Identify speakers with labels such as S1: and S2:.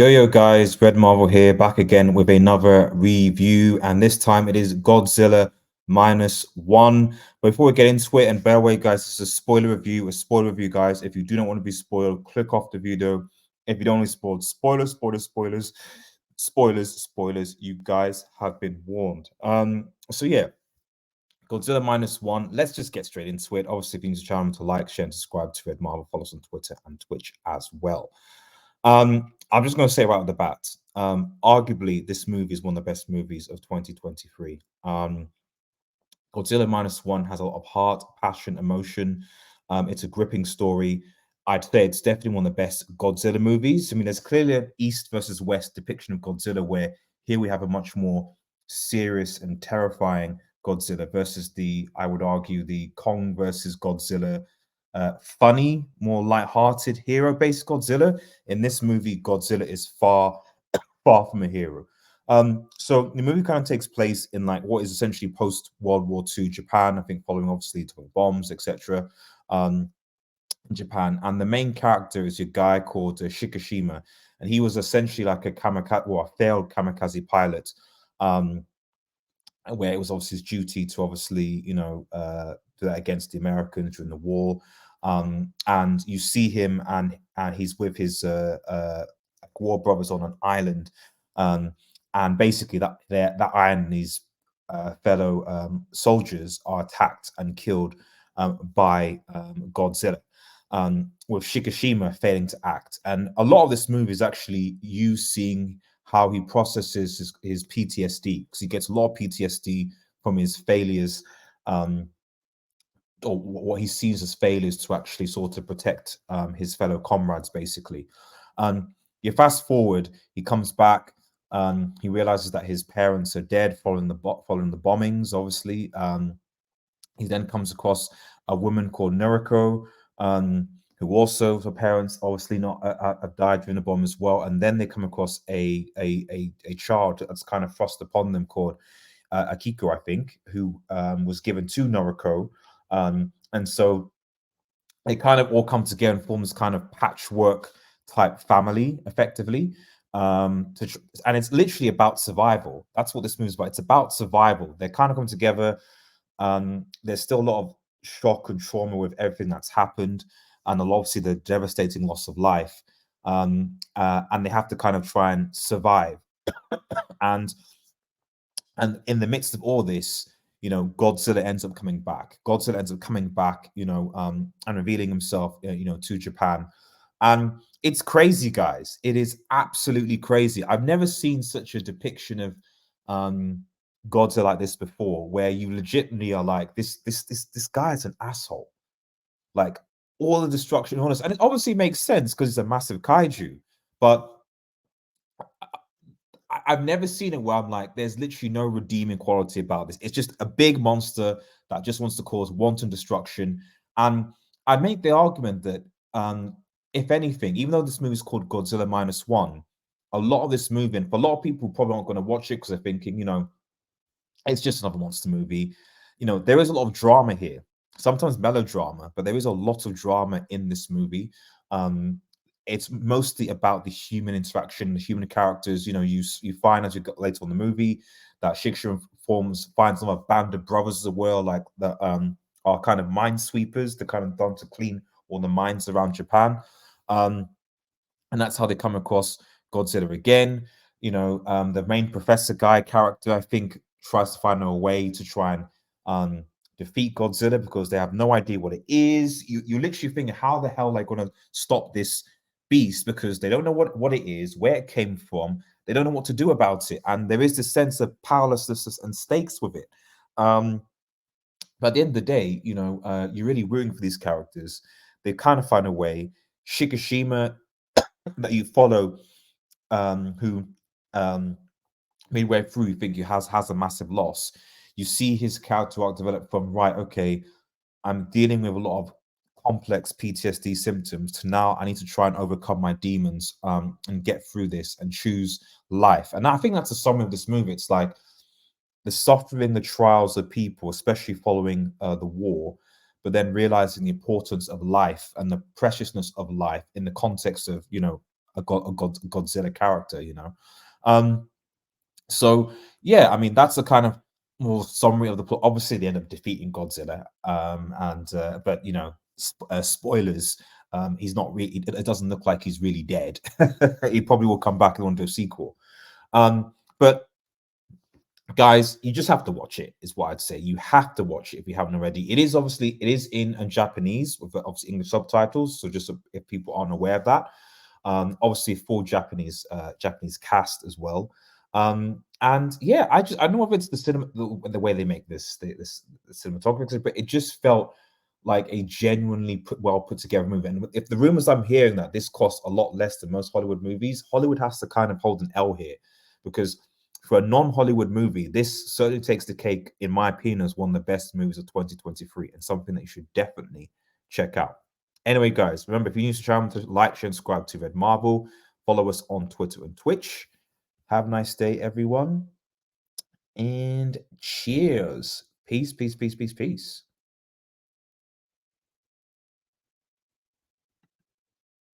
S1: Yo guys, Red Marvel here, back again with another review, and this time it is Godzilla minus one. Before we get into it, and by the way, guys, this is a spoiler review, guys. If you do not want to be spoiled, click off the video. If you don't want to be spoiled, spoilers, you guys have been warned. So yeah, Godzilla minus one. Let's just get straight into it. Obviously, if you need to channel to like, share, and subscribe to Red Marvel, follow us on Twitter and Twitch as well. I'm just going to say right off the bat, arguably, this movie is one of the best movies of 2023. Godzilla minus one has a lot of heart, passion, emotion. It's a gripping story. I'd say it's definitely one of the best Godzilla movies. I mean, there's clearly an East versus West depiction of Godzilla, where here we have a much more serious and terrifying Godzilla versus I would argue, the Kong versus Godzilla funny, more light-hearted hero-based Godzilla. In this movie, Godzilla is far from a hero. So the movie kind of takes place in like what is essentially post-World War II Japan, I think following obviously atomic bombs, etc. In Japan. And the main character is a guy called Shikishima, and he was essentially like a kamikaze, well, a failed kamikaze pilot, where it was obviously his duty to obviously, do that against the Americans during the war. And you see him, and he's with his war brothers on an island, and basically that island and his fellow soldiers are attacked and killed by Godzilla, with Shikishima failing to act. And a lot of this movie is actually you seeing how he processes his PTSD, because he gets a lot of PTSD from his failures, or what he sees as failures to actually sort of protect his fellow comrades, basically. You fast forward, he comes back, he realizes that his parents are dead following the bombings, obviously. He then comes across a woman called Noriko, who also, her parents obviously not have died during the bomb as well. And then they come across a child that's kind of thrust upon them called Akiko, I think, who was given to Noriko. And so they kind of all come together and form this kind of patchwork type family, effectively. And it's literally about survival. That's what this movie is about. It's about survival. They kind of come together. There's still a lot of shock and trauma with everything that's happened, and obviously the devastating loss of life. And they have to kind of try and survive. and in the midst of all this, Godzilla ends up coming back. And revealing himself, to Japan. And it's crazy, guys. It is absolutely crazy. I've never seen such a depiction of Godzilla like this before, where you legitimately are like, this guy is an asshole. Like, all the destruction, all this, and it obviously makes sense because it's a massive kaiju, but I've never seen it where I'm like, there's literally no redeeming quality about this. It's just a big monster that just wants to cause wanton destruction. And I make the argument that, if anything, even though this movie is called Godzilla minus one, a lot of this movie, and for a lot of people, probably aren't going to watch it because they're thinking, it's just another monster movie. There is a lot of drama here, sometimes melodrama, but there is a lot of drama in this movie. It's mostly about the human interaction, the human characters. You find as you get later on the movie that Shikishima finds some of band of brothers as well, like that are kind of minesweepers. They're kind of done to clean all the mines around Japan, and that's how they come across Godzilla again. The main professor guy character, I think, tries to find a way to try and defeat Godzilla because they have no idea what it is. You literally think, how the hell are they going to stop this beast, because they don't know what it is, where it came from. They don't know what to do about it, and there is this sense of powerlessness and stakes with it. But at the end of the day, you're really rooting for these characters. They kind of find a way. Shikishima, that you follow, who midway through you think he has a massive loss. You see his character arc develop from, right, okay, I'm dealing with a lot of complex PTSD symptoms, to now I need to try and overcome my demons, and get through this and choose life. And I think that's the summary of this movie. It's like the suffering, the trials of people, especially following the war, but then realizing the importance of life and the preciousness of life in the context of, Godzilla character, you know. So yeah, I mean that's the kind of more summary of the plot. Obviously, they end up defeating Godzilla, and but you know, spoilers. He's not really. It doesn't look like he's really dead. He probably will come back and want to do a sequel. But guys, you just have to watch it. Is what I'd say. You have to watch it if you haven't already. It is in Japanese with obviously English subtitles. So just if people aren't aware of that, obviously full Japanese cast as well. And yeah, I don't know if it's the cinema, the way they make this cinematography, but it just felt like a genuinely well put together movie. And if the rumors I'm hearing that this costs a lot less than most Hollywood movies, Hollywood has to kind of hold an L here, because for a non-Hollywood movie, this certainly takes the cake, in my opinion, as one of the best movies of 2023, and something that you should definitely check out. Anyway, guys, remember, if you're new to the channel, to like, share, and subscribe to Red Marvel. Follow us on Twitter and Twitch. Have a nice day, everyone. And cheers. Peace, peace, peace, peace, peace.